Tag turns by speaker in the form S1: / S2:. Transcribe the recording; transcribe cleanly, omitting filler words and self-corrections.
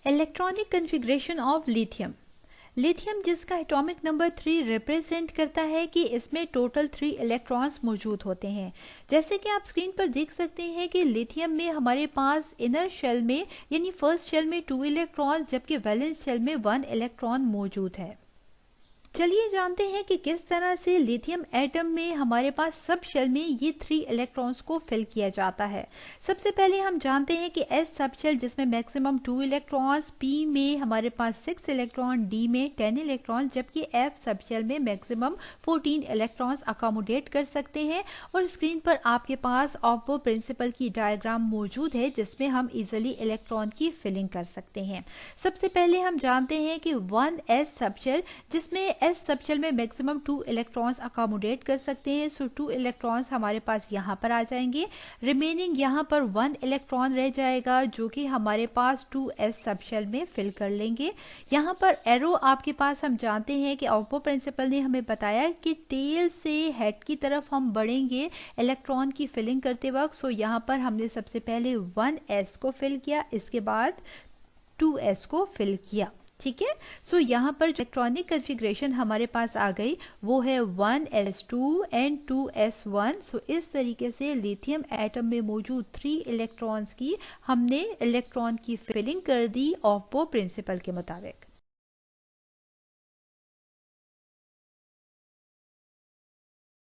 S1: Electronic configuration of lithium. Lithium जिसका atomic number 3 represent करता है कि इसमें टोटल 3 इलेक्ट्रॉन्स मौजूद होते हैं। जैसे कि आप स्क्रीन पर देख सकते हैं कि लिथियम में हमारे पास इनर शेल में यानी फर्स्ट शेल में 2 इलेक्ट्रॉन्स जबकि वैलेंस शेल में 1 इलेक्ट्रॉन मौजूद है। चलिए जानते हैं कि किस तरह से लिथियम एटम में हमारे पास सब शेल में ये 3 इलेक्ट्रॉन्स को फिल किया जाता है। सबसे पहले हम जानते हैं कि एस सब शेल जिसमें मैक्सिमम 2 इलेक्ट्रॉन्स, पी में हमारे पास 6 इलेक्ट्रॉन, डी में 10 इलेक्ट्रॉन जबकि एफ सब शेल में मैक्सिमम 14 इलेक्ट्रॉन्स अकोमोडेट कर सकते हैं। और स्क्रीन पर आपके पास ऑप्पो प्रिंसिपल की डायग्राम मौजूद है जिसमें हम इजिली इलेक्ट्रॉन की फिलिंग कर सकते हैं। सबसे पहले हम जानते हैं कि 1s सब शेल जिसमें एस सब शेल में मैक्सिमम 2 इलेक्ट्रॉन्स अकोमोडेट कर सकते हैं। सो 2 इलेक्ट्रॉन्स हमारे पास यहाँ पर आ जाएंगे। रिमेनिंग यहाँ पर 1 इलेक्ट्रॉन रह जाएगा जो कि हमारे पास 2s सब शेल में फिल कर लेंगे। यहाँ पर एरो आपके पास हम जानते हैं कि ऑप्पो प्रिंसिपल ने हमें बताया कि टेल से हेड की तरफ हम बढ़ेंगे इलेक्ट्रॉन की फिलिंग करते वक्त। सो यहाँ पर हमने सबसे पहले 1s को फिल किया, इसके बाद 2s को फिल किया। ठीक है। सो यहाँ पर जो इलेक्ट्रॉनिक कन्फिग्रेशन हमारे पास आ गई वो है 1s2 एंड 2s1। सो इस तरीके से लिथियम एटम में मौजूद 3 इलेक्ट्रॉन्स की हमने इलेक्ट्रॉन की फिलिंग कर दी ऑप्पो प्रिंसिपल के मुताबिक।